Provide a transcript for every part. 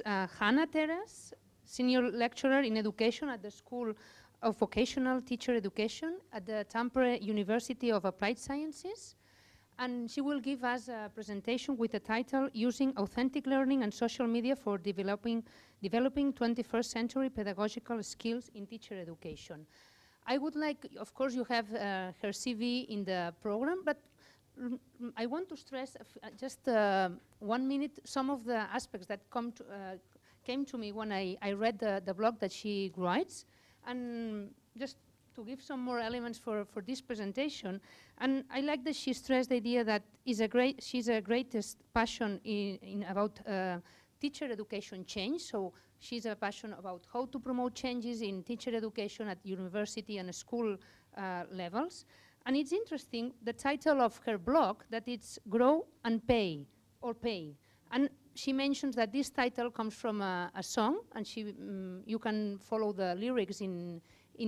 Hannah Teras, Senior Lecturer in Education at the School of Vocational Teacher Education at the Tampere University of Applied Sciences. And she will give us a presentation with the title, Using Authentic Learning and Social Media for Developing 21st Century Pedagogical Skills in Teacher Education. I would like, of course, you have her CV in the program, but I want to stress just 1 minute some of the aspects that came to me when I read the blog that she writes, and just to give some more elements for this presentation. And I like that she stressed the idea that she's a greatest passion about teacher education change. So she's a passion about how to promote changes in teacher education at university and school levels. And it's interesting, the title of her blog, that it's Grow and Pay, or Pay. And she mentions that this title comes from a song, and you can follow the lyrics in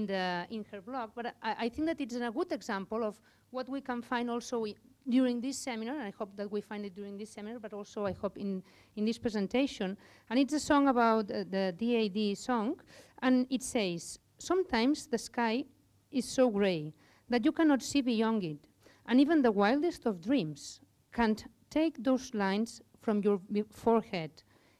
her blog. But I think that it's a good example of what we can find also during this seminar. And I hope that we find it during this seminar, but also I hope in this presentation. And it's a song about the DAD song, and it says, sometimes the sky is so gray that you cannot see beyond it, and even the wildest of dreams can't take those lines from your forehead.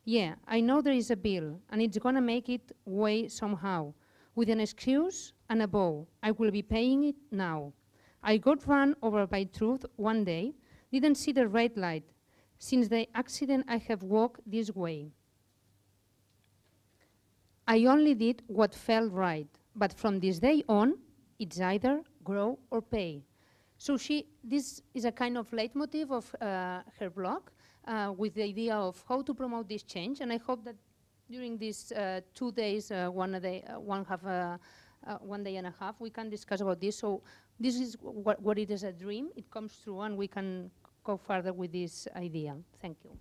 Yeah, I know there is a bill, and it's gonna make it way somehow. With an excuse and a bow, I will be paying it now. I got run over by truth one day, didn't see the red light. Since the accident, I have walked this way. I only did what felt right, but from this day on, it's either grow or pay. So this is a kind of leitmotif of her blog with the idea of how to promote this change. And I hope that during these 2 days, 1 day and a half, we can discuss about this. So this is what it is a dream. It comes through, and we can go further with this idea. Thank you.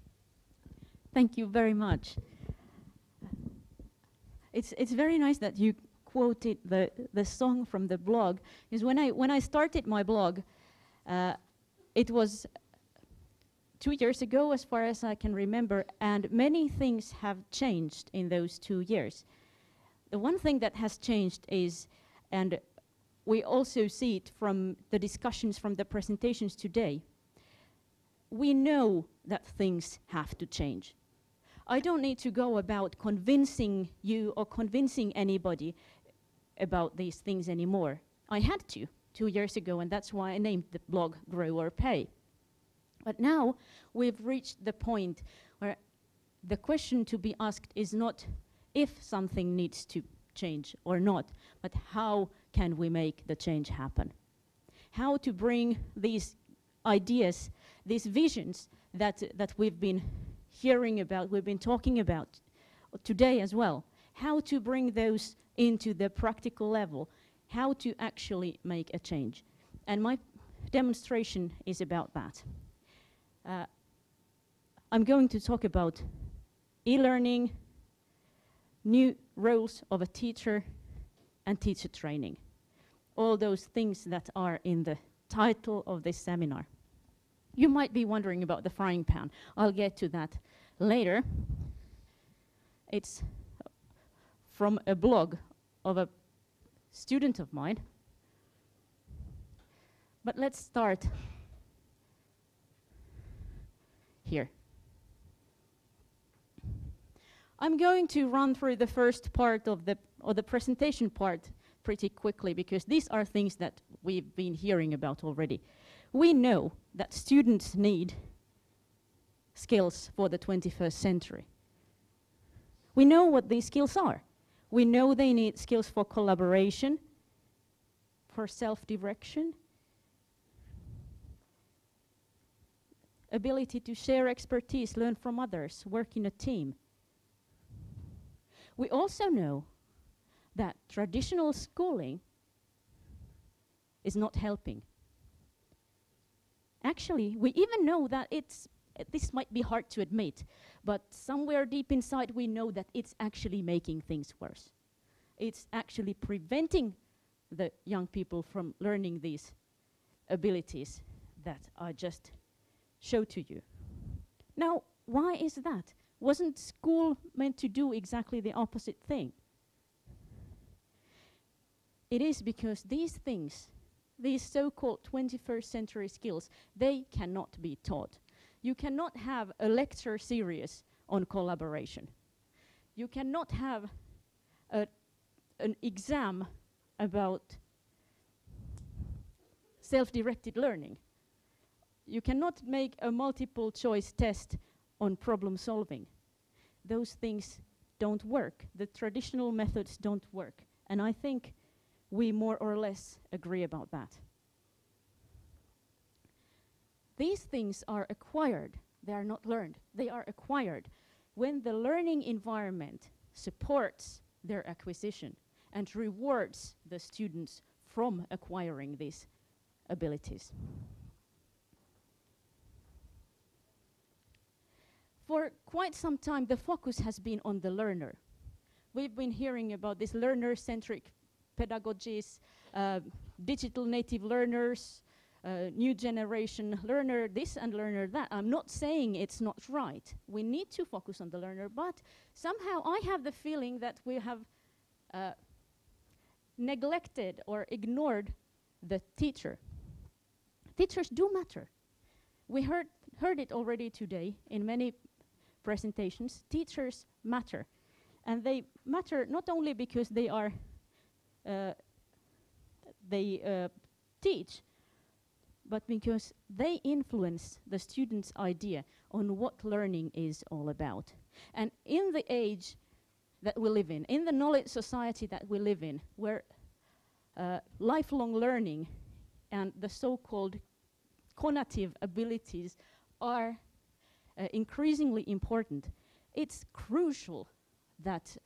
Thank you very much. It's very nice that you quoted the song from the blog, because when I started my blog, it was 2 years ago, as far as I can remember, and many things have changed in those 2 years. The one thing that has changed is, and we also see it from the discussions from the presentations today, we know that things have to change. I don't need to go about convincing you or convincing anybody about these things anymore. I had to 2 years ago, and that's why I named the blog Grow or Pay. But now we've reached the point where the question to be asked is not if something needs to change or not, but how can we make the change happen? How to bring these ideas, these visions that we've been hearing about, we've been talking about today as well, how to bring those into the practical level, how to actually make a change. And my demonstration is about that. I'm going to talk about e-learning, new roles of a teacher, and teacher training. All those things that are in the title of this seminar. You might be wondering about the frying pan. I'll get to that later. It's from a blog of a student of mine. But let's start here. I'm going to run through the first part of the presentation part pretty quickly, because these are things that we've been hearing about already. We know that students need skills for the 21st century. We know what these skills are. We know they need skills for collaboration, for self-direction, ability to share expertise, learn from others, work in a team. We also know that traditional schooling is not helping. Actually, we even know that this might be hard to admit, but somewhere deep inside we know that it's actually making things worse. It's actually preventing the young people from learning these abilities that I just showed to you. Now, why is that? Wasn't school meant to do exactly the opposite thing? It is because these things, these so-called 21st century skills, they cannot be taught. You cannot have a lecture series on collaboration. You cannot have an exam about self-directed learning. You cannot make a multiple choice test on problem solving. Those things don't work. The traditional methods don't work. And I think we more or less agree about that. These things are acquired. They are not learned. They are acquired when the learning environment supports their acquisition and rewards the students from acquiring these abilities. For quite some time, the focus has been on the learner. We've been hearing about this learner-centric pedagogies, digital native learners, new generation learner this and learner that. I'm not saying it's not right. We need to focus on the learner, but somehow I have the feeling that we have neglected or ignored the teacher. Teachers do matter. We heard it already today in many presentations. Teachers matter. And they matter not only because they are teach, but because they influence the student's idea on what learning is all about. And in the age that we live in the knowledge society that we live in, where lifelong learning and the so-called cognitive abilities are increasingly important, it's crucial that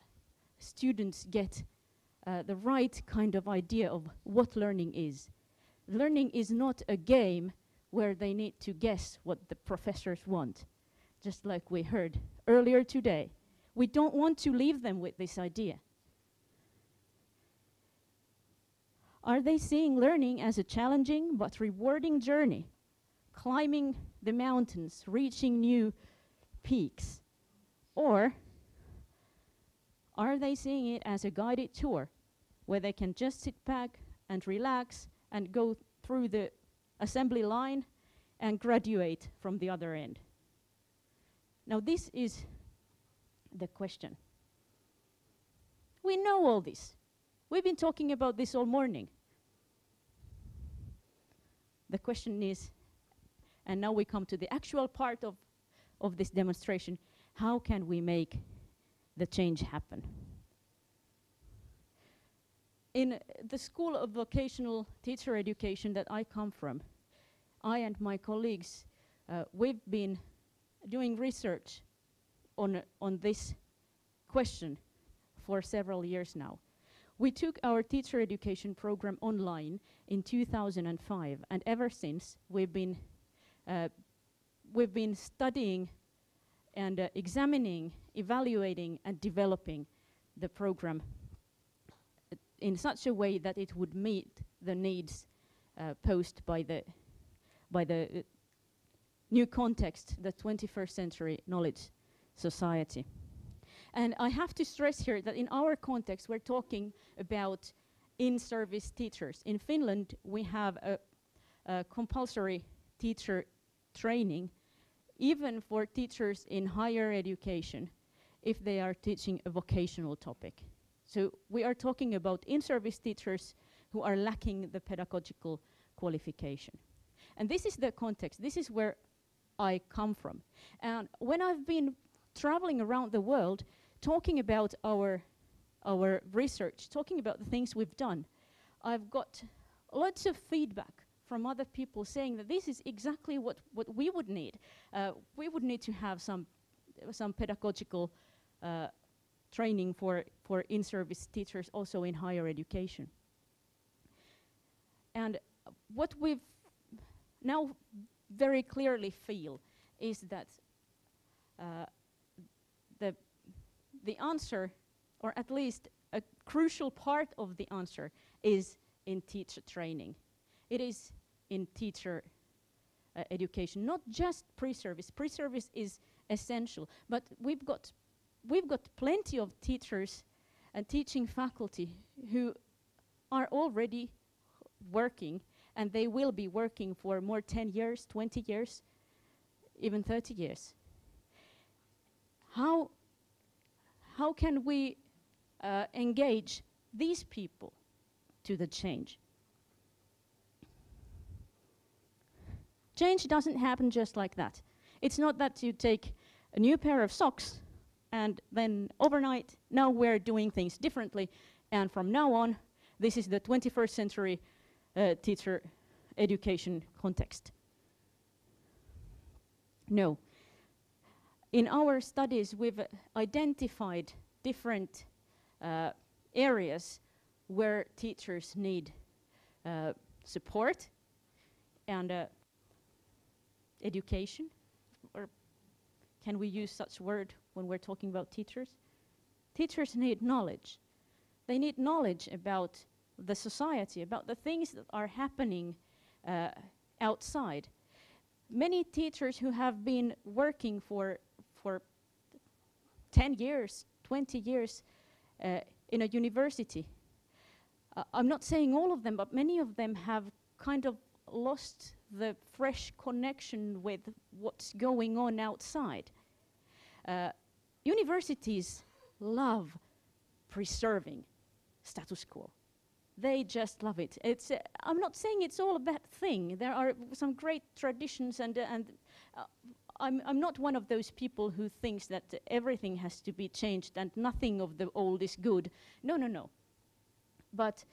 students get the right kind of idea of what learning is. Learning is not a game where they need to guess what the professors want, just like we heard earlier today. We don't want to leave them with this idea. Are they seeing learning as a challenging but rewarding journey, climbing the mountains, reaching new peaks? Or are they seeing it as a guided tour where they can just sit back and relax and go through the assembly line and graduate from the other end? Now this is the question. We know all this. We've been talking about this all morning. The question is, and now we come to the actual part of this demonstration, how can we make the change happen? In the School of Vocational Teacher Education that I come from, I and my colleagues, we've been doing research on this question for several years now. We took our teacher education program online in 2005, and ever since we've been studying and examining, evaluating, and developing the program in such a way that it would meet the needs posed by the new context, the 21st century knowledge society. And I have to stress here that in our context, we're talking about in-service teachers. In Finland, we have a compulsory teacher training, even for teachers in higher education, if they are teaching a vocational topic. So we are talking about in-service teachers who are lacking the pedagogical qualification. And this is the context. This is where I come from. And when I've been traveling around the world, talking about our research, talking about the things we've done, I've got lots of feedback from other people saying that this is exactly what we would need. We would need to have some pedagogical training for in-service teachers also in higher education. And what we've now very clearly feel is that the answer, or at least a crucial part of the answer, is in teacher training. It is in teacher education, not just pre-service. Pre-service is essential. But we've got plenty of teachers and teaching faculty who are already working, and they will be working for more 10 years, 20 years, even 30 years. How can we engage these people to the change? Change doesn't happen just like that. It's not that you take a new pair of socks and then overnight, now we're doing things differently, and from now on, this is the 21st century teacher education context. No. In our studies, we've identified different areas where teachers need support and education, or can we use such word when we're talking about teachers? Teachers need knowledge. They need knowledge about the society, about the things that are happening outside. Many teachers who have been working for 10 years, 20 years in a university, I'm not saying all of them, but many of them have kind of lost the fresh connection with what's going on outside. Universities love preserving status quo. They just love it. It's I'm not saying it's all a bad thing. There are some great traditions, and I'm not one of those people who thinks that everything has to be changed and nothing of the old is good. No, no, no. But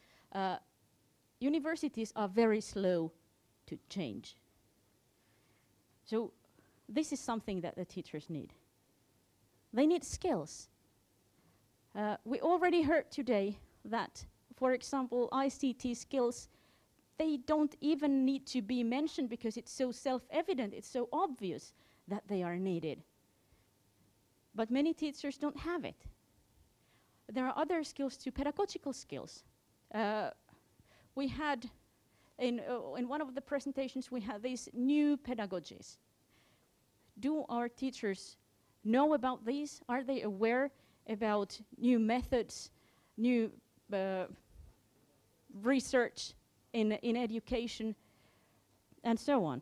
universities are very slow to change. So this is something that the teachers need. They need skills. We already heard today that, for example, ICT skills, they don't even need to be mentioned because it's so self-evident, it's so obvious that they are needed. But many teachers don't have it. There are other skills too, pedagogical skills. We had, in one of the presentations, we had these new pedagogies. Do our teachers know about these? Are they aware about new methods, new research in education, and so on?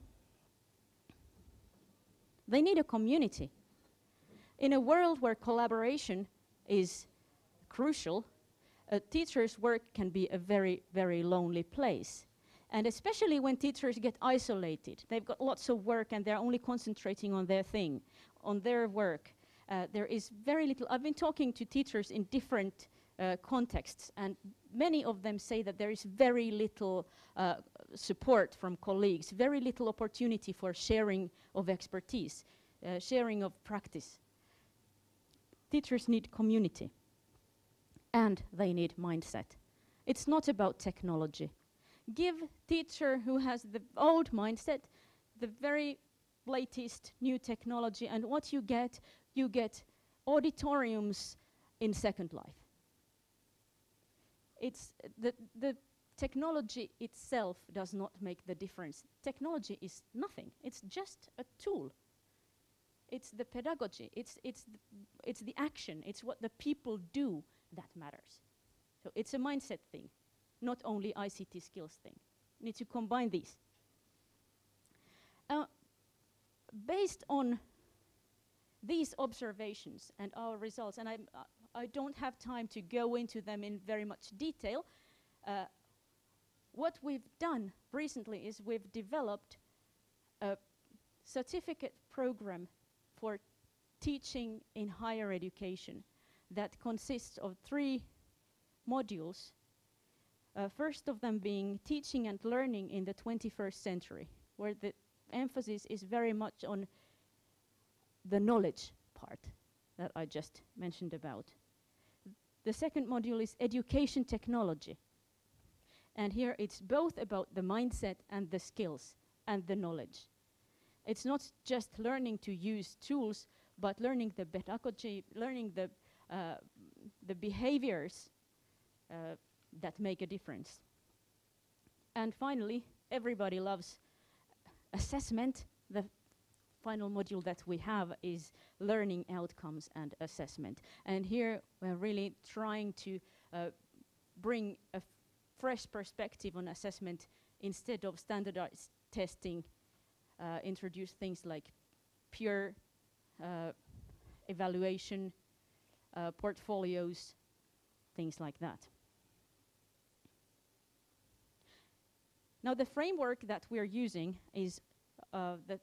They need a community. In a world where collaboration is crucial, a teacher's work can be a very, very lonely place. And especially when teachers get isolated, they've got lots of work and they're only concentrating on their thing, on their work. There is very little. I've been talking to teachers in different contexts, and many of them say that there is very little support from colleagues, very little opportunity for sharing of expertise, sharing of practice. Teachers need community, and they need mindset. It's not about technology. Give teacher who has the old mindset the very latest new technology, and what you get auditoriums in Second Life. It's the technology itself does not make the difference. Technology is nothing. It's just a tool. It's the pedagogy. It's the action. It's what the people do that matters. So it's a mindset thing, not only ICT skills thing. You need to combine these. Based on these observations and our results, and I don't have time to go into them in very much detail, what we've done recently is we've developed a certificate program for teaching in higher education that consists of 3 modules. First of them being teaching and learning in the 21st century, where the emphasis is very much on the knowledge part that I just mentioned about. The second module is education technology. And here it's both about the mindset and the skills and the knowledge. It's not just learning to use tools, but learning the pedagogy, learning the behaviors that make a difference. And finally, everybody loves assessment, the final module that we have is learning outcomes and assessment. And here we're really trying to bring a fresh perspective on assessment. Instead of standardized testing, introduce things like peer evaluation, portfolios, things like that. Now the framework that we're using is the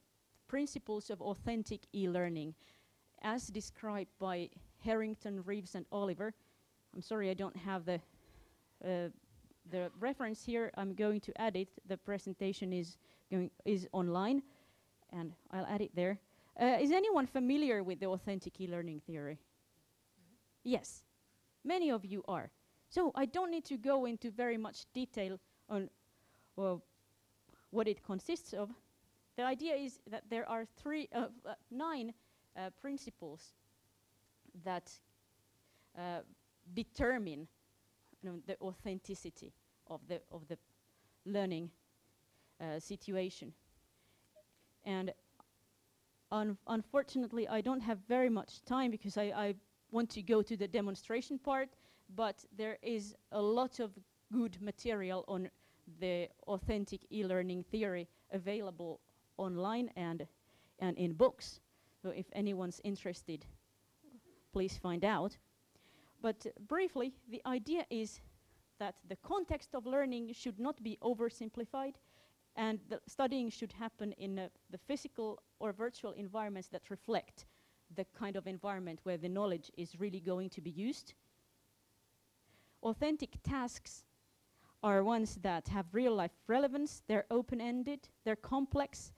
principles of authentic e-learning as described by Harrington, Reeves and Oliver. I'm sorry I don't have the reference here. I'm going to add it. The presentation is online and I'll add it there. Is anyone familiar with the authentic e-learning theory? Yes, many of you are. So I don't need to go into very much detail on what it consists of. The idea is that there are 9 principles that determine the authenticity of the learning situation. And unfortunately, I don't have very much time because I want to go to the demonstration part, but there is a lot of good material on the authentic e-learning theory available online and in books. So if anyone's interested, please find out. But briefly, the idea is that the context of learning should not be oversimplified, and the studying should happen in the physical or virtual environments that reflect the kind of environment where the knowledge is really going to be used. Authentic tasks are ones that have real-life relevance, they're open-ended, they're complex,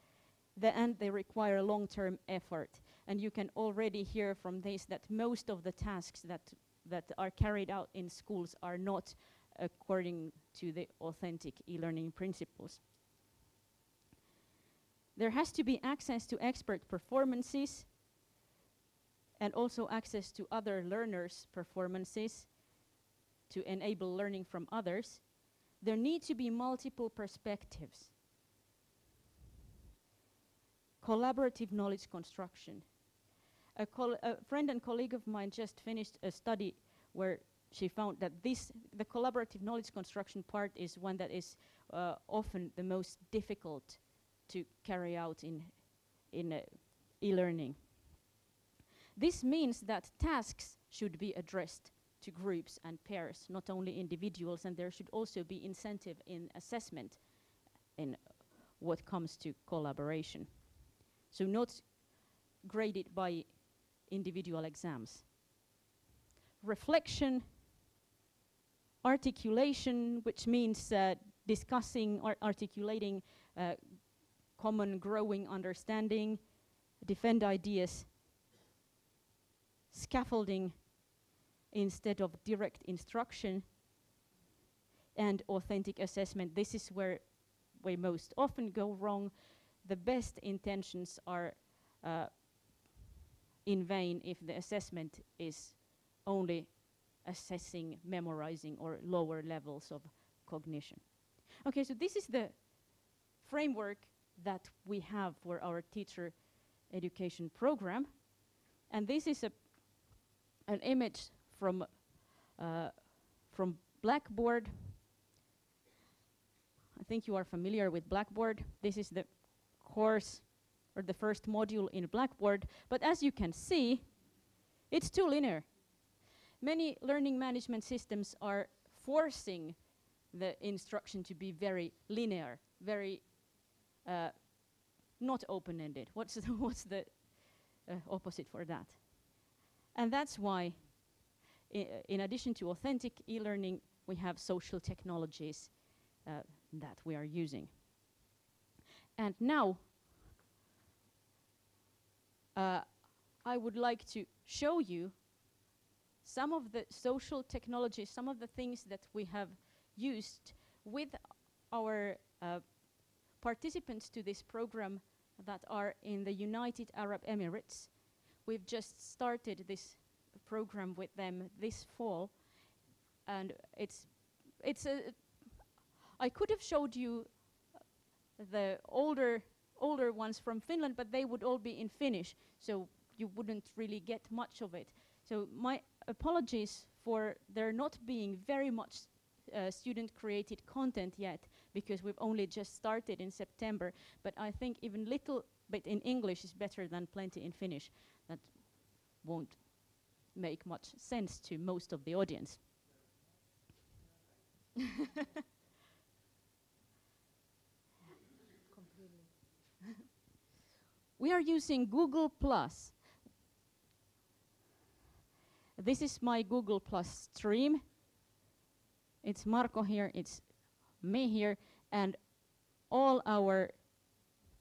and they require long-term effort. And you can already hear from this that most of the tasks that are carried out in schools are not according to the authentic e-learning principles. There has to be access to expert performances and also access to other learners' performances to enable learning from others. There need to be multiple perspectives. Collaborative knowledge construction. A friend and colleague of mine just finished a study where she found that the collaborative knowledge construction part is one that is often the most difficult to carry out in e-learning. This means that tasks should be addressed to groups and pairs, not only individuals, and there should also be incentive in assessment in what comes to collaboration. So not graded by individual exams. Reflection, articulation, which means discussing or articulating common growing understanding, defend ideas, scaffolding instead of direct instruction, and authentic assessment. This is where we most often go wrong. The best intentions are in vain if the assessment is only assessing, memorizing, or lower levels of cognition. Okay, so this is the framework that we have for our teacher education program. And this is an image from Blackboard. I think you are familiar with Blackboard. This is the course or the first module in Blackboard. But as you can see, it's too linear. Many learning management systems are forcing the instruction to be very linear, very not open-ended. What's the opposite for that? And that's why, in addition to authentic e-learning, we have social technologies that we are using. And now, I would like to show you some of the social technologies, some of the things that we have used with our participants to this program that are in the United Arab Emirates. We've just started this program with them this fall, and I could have showed you the older older ones from Finland, but they would all be in Finnish, so you wouldn't really get much of it. So my apologies for there not being very much student-created content yet, because we've only just started in September, but I think even little bit in English is better than plenty in Finnish. That won't make much sense to most of the audience. We are using Google+. This is my Google+ stream. It's Marco here, it's me here, and all our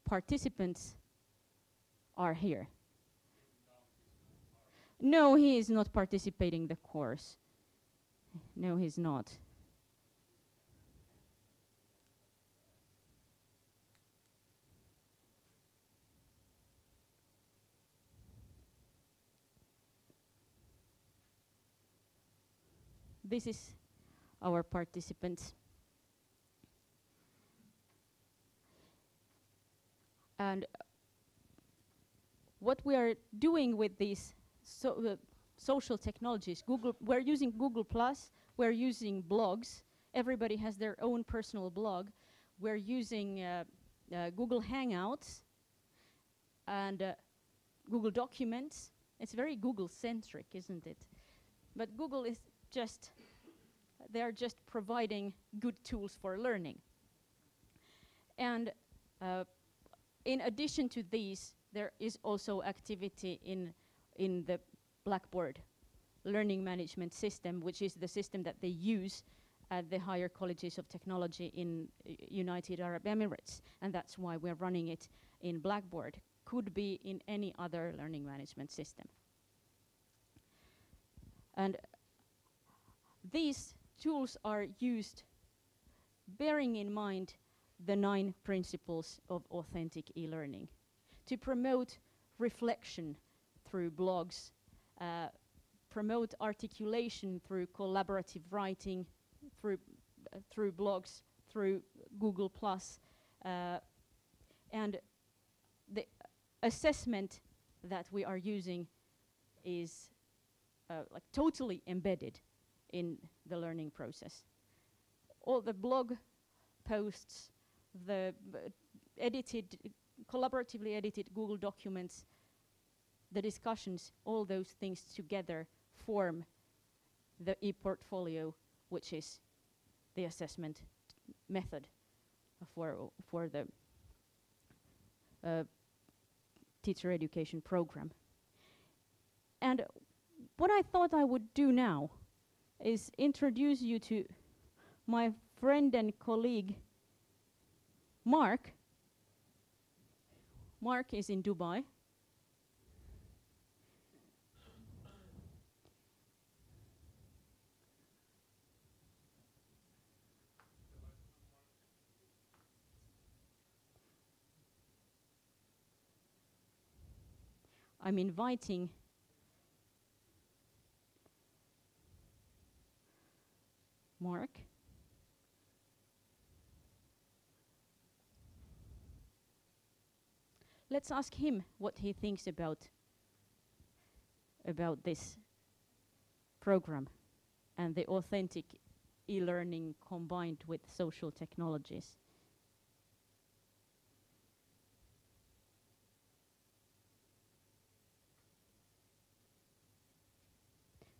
participants are here. No, he is not participating in the course. No, he's not. This is our participants. And what we are doing with these social technologies, we're using Google+, we're using blogs. Everybody has their own personal blog. We're using Google Hangouts and Google Documents. It's very Google-centric, isn't it? But Google is just, they're just providing good tools for learning. And in addition to these, there is also activity in the Blackboard learning management system, which is the system that they use at the higher colleges of technology in United Arab Emirates. And that's why we're running it in Blackboard. Could be in any other learning management system. And these tools are used bearing in mind the 9 principles of authentic e-learning to promote reflection through blogs, promote articulation through collaborative writing, through blogs, through Google+, and the assessment that we are using is like totally embedded in the learning process. All the blog posts, the collaboratively edited Google documents, the discussions, all those things together form the e-portfolio, which is the assessment method for the teacher education program. And what I thought I would do now is introduce you to my friend and colleague, Mark. Mark is in Dubai. I'm inviting Mark. Let's ask him what he thinks about this program and the authentic e-learning combined with social technologies.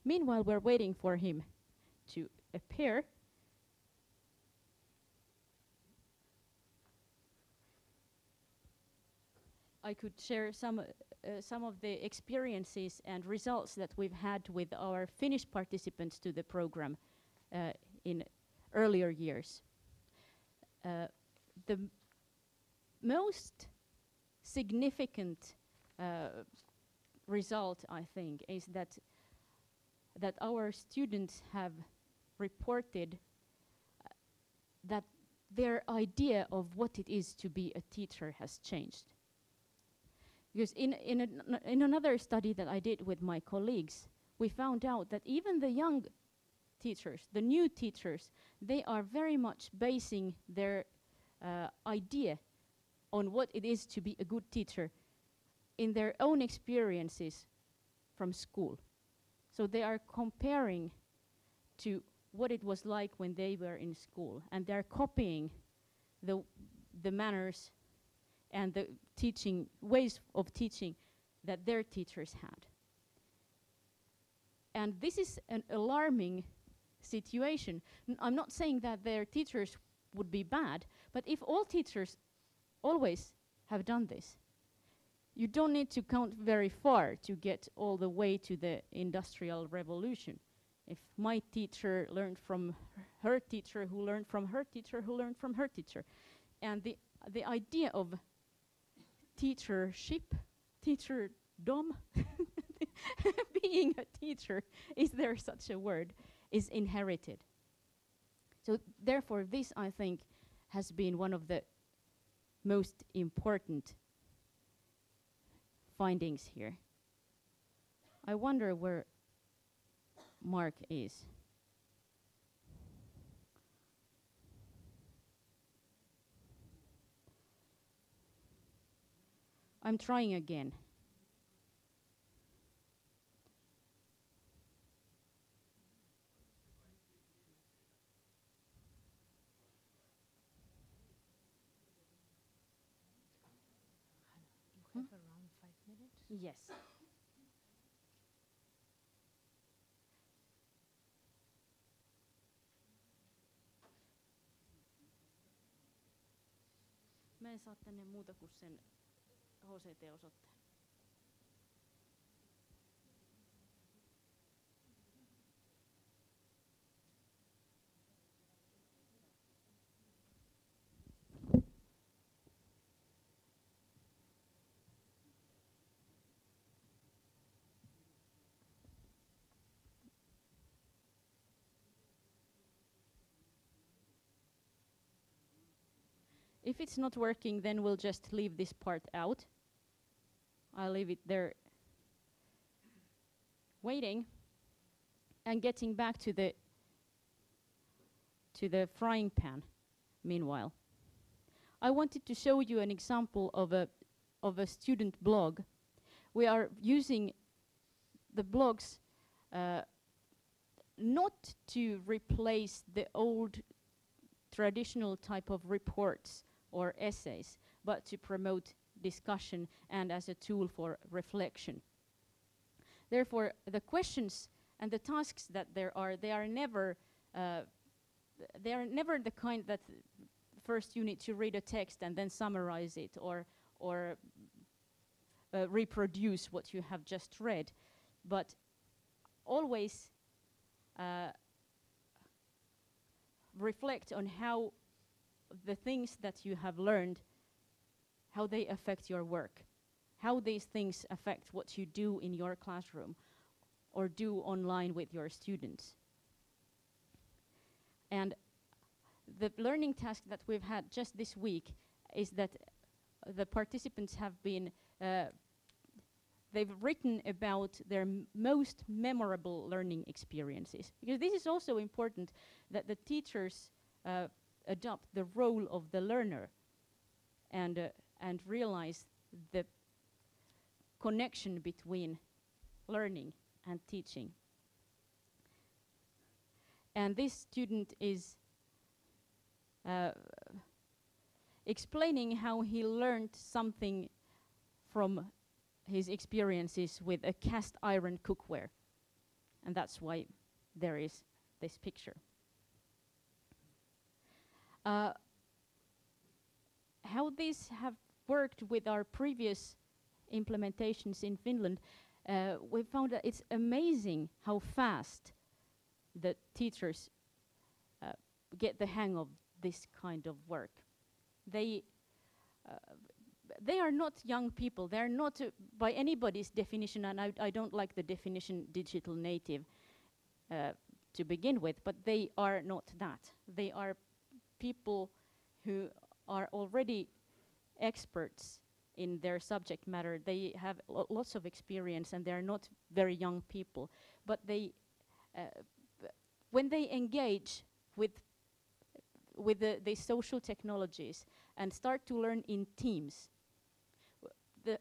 Meanwhile, we're waiting for him to appear. I could share some of the experiences and results that we've had with our Finnish participants to the program in earlier years. The most significant result, I think, is that our students have reported that their idea of what it is to be a teacher has changed. Because in another study that I did with my colleagues, we found out that even the young teachers, the new teachers, they are very much basing their idea on what it is to be a good teacher in their own experiences from school. So they are comparing to what it was like when they were in school, and they're copying the manners and the teaching ways of teaching that their teachers had. And this is an alarming situation. I'm not saying that their teachers would be bad, but if all teachers always have done this, you don't need to count very far to get all the way to the Industrial Revolution. If my teacher learned from her teacher, who learned from her teacher, who learned from her teacher. And the idea of teachership, teacherdom, being a teacher, is there such a word, is inherited. So therefore this, I think, has been one of the most important findings here. I wonder where Mark is. I'm trying again. You have around 5 minutes. Yes. Mä en saa tänne muuta kuin sen HCT-osoitteen. If it's not working, then we'll just leave this part out. I'll leave it there waiting and getting back to the frying pan meanwhile. I wanted to show you an example of a student blog. We are using the blogs not to replace the old traditional type of reports or essays, but to promote discussion and as a tool for reflection. Therefore, the questions and the tasks that there are, they are never the kind that first you need to read a text and then summarize it or reproduce what you have just read, but always reflect on how the things that you have learned, how they affect your work, how these things affect what you do in your classroom or do online with your students. And the learning task that we've had just this week is that the participants have been, they've written about their most memorable learning experiences. Because this is also important that the teachers adopt the role of the learner and realize the connection between learning and teaching. And this student is explaining how he learned something from his experiences with a cast iron cookware. And that's why there is this picture. How these have worked with our previous implementations in Finland, we found that it's amazing how fast the teachers get the hang of this kind of work. They are not young people. They're not, by anybody's definition, and I don't like the definition digital native to begin with, but they are not that. They are people who are already experts in their subject matter. They have lots of experience and they're not very young people. But they, when they engage with the social technologies and start to learn in teams. The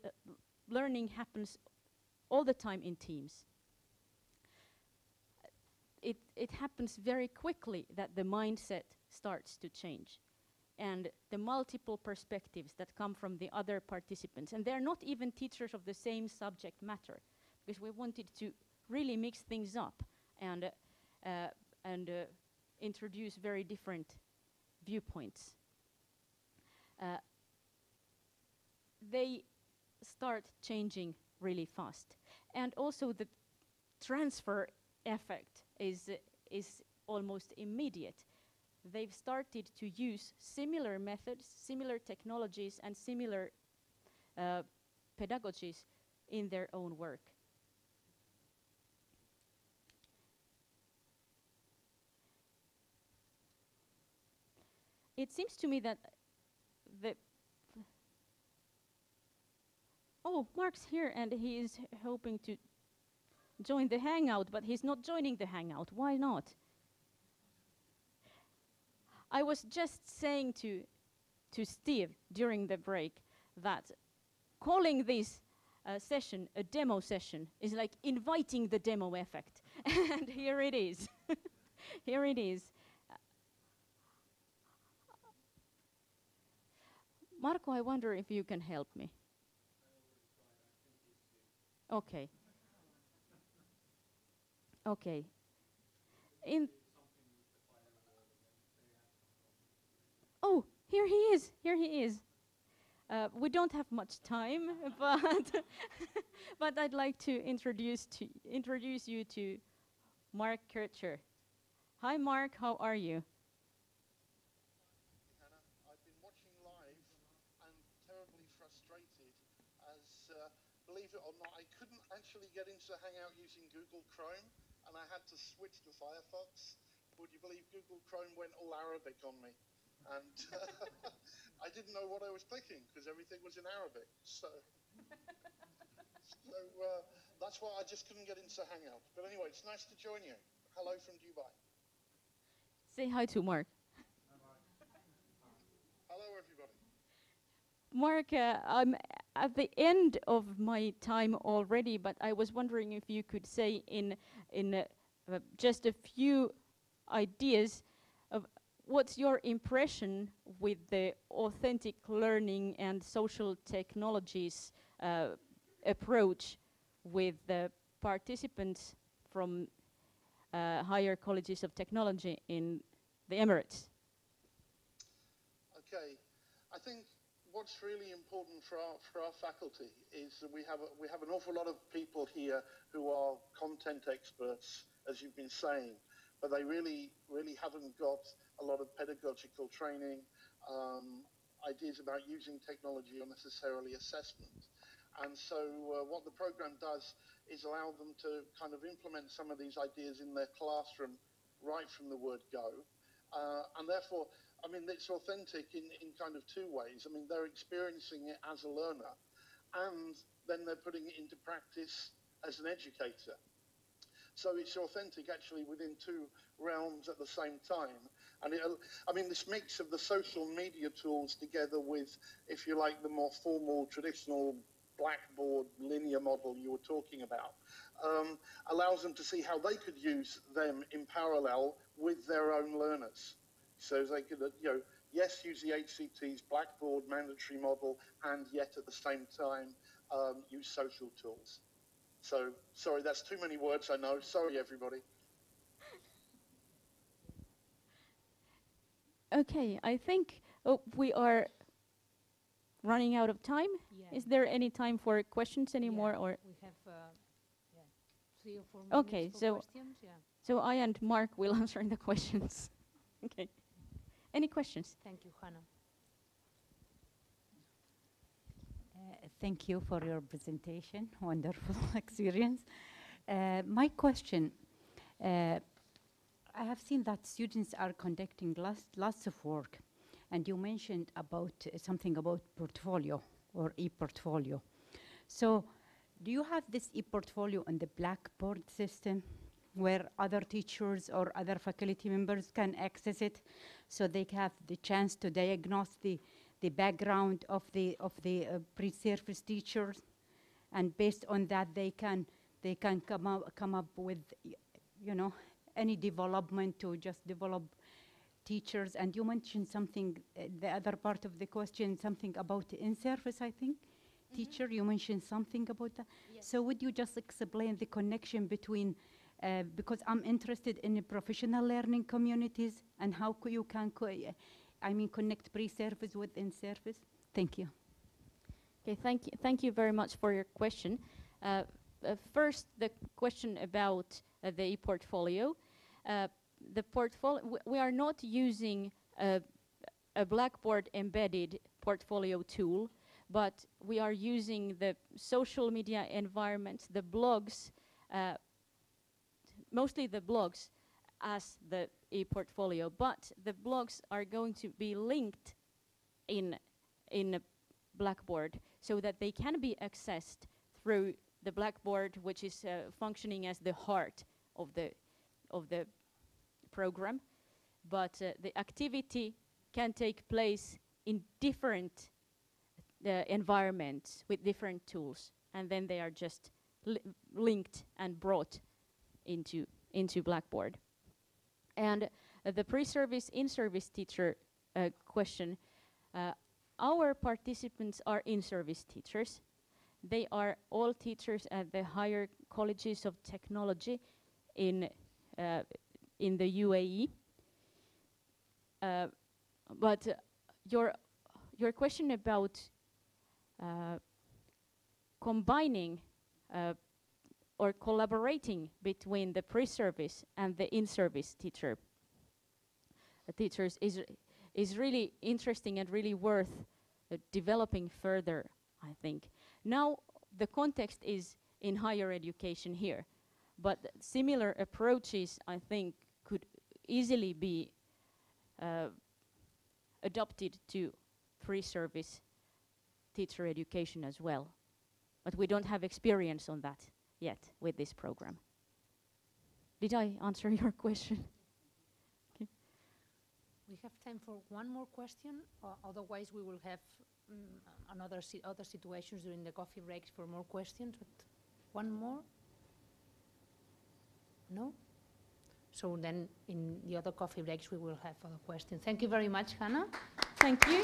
learning happens all the time in teams. It happens very quickly that the mindset starts to change, and the multiple perspectives that come from the other participants, and they're not even teachers of the same subject matter, because we wanted to really mix things up and introduce very different viewpoints. They start changing really fast, and also the transfer effect is almost immediate. They've started to use similar methods, similar technologies, and similar pedagogies in their own work. It seems to me that Mark's here and he is hoping to join the Hangout, but he's not joining the Hangout. Why not? I was just saying to Steve during the break that calling this session a demo session is like inviting the demo effect. And here it is. Here it is. Marco, I wonder if you can help me. Okay. Okay. Oh, here he is. Here he is. We don't have much time, but I'd like to introduce you to Mark Kircher. Hi, Mark. How are you? Hannah, I've been watching live and terribly frustrated as, believe it or not, I couldn't actually get into Hangout using Google Chrome, and I had to switch to Firefox. Would you believe Google Chrome went all Arabic on me? And I didn't know what I was clicking because everything was in Arabic. So that's why I just couldn't get into Hangout. But anyway, it's nice to join you. Hello from Dubai. Say hi to Mark. Hello, everybody. Mark, I'm at the end of my time already, but I was wondering if you could say in just a few ideas of what's your impression with the authentic learning and social technologies approach with the participants from higher colleges of technology in the Emirates? Okay, I think what's really important for our faculty is that we have an awful lot of people here who are content experts, as you've been saying, but they really haven't got a lot of pedagogical training, ideas about using technology or necessarily assessment. And so what the program does is allow them to kind of implement some of these ideas in their classroom right from the word go. And therefore, I mean, it's authentic in kind of two ways. I mean, they're experiencing it as a learner, and then they're putting it into practice as an educator. So it's authentic actually within two realms at the same time. And I mean, this mix of the social media tools together with, if you like, the more formal, traditional Blackboard linear model you were talking about, allows them to see how they could use them in parallel with their own learners. So they could, yes, use the HCT's Blackboard mandatory model, and yet at the same time use social tools. So, sorry, that's too many words, I know. Sorry, everybody. Okay, I think we are running out of time. Yeah. Is there any time for questions anymore? Yeah, or we have 3 or 4 minutes for questions. Yeah. So I and Mark will answer the questions. Okay. Any questions? Thank you, Hannah. Thank you for your presentation. Wonderful experience. My question, I have seen that students are conducting lots of work, and you mentioned about something about portfolio or e-portfolio. So do you have this e-portfolio on the Blackboard system where other teachers or other faculty members can access it so they have the chance to diagnose the the background of the pre-service teachers, and based on that they can come up with any development to just develop teachers. And you mentioned something, the other part of the question, something about in-service, I think. Teacher, you mentioned something about that. Yes. So would you just explain the connection between, because I'm interested in the professional learning communities and how you can connect pre-service with in-service? Thank you. Okay, thank you very much for your question. First, the question about the e-portfolio. The portfolio, we are not using a Blackboard embedded portfolio tool, but we are using the social media environment, the blogs, mostly the blogs as the e-portfolio, but the blogs are going to be linked in Blackboard so that they can be accessed through the Blackboard, which is functioning as the heart of the program. But the activity can take place in different environments with different tools, and then they are just linked and brought into Blackboard. And the pre-service, in-service teacher question, our participants are in-service teachers. They are all teachers at the higher colleges of technology in the UAE. But your question about combining or collaborating between the pre-service and the in-service teachers is really interesting and really worth developing further, I think. Now the context is in higher education here, but similar approaches, I think, could easily be adopted to pre-service teacher education as well. But we don't have experience on that yet with this program. Did I answer your question? Okay. We have time for one more question, otherwise we will have other situations during the coffee breaks for more questions, but one more? No? So then in the other coffee breaks we will have other questions. Thank you very much, Hannah. Thank you.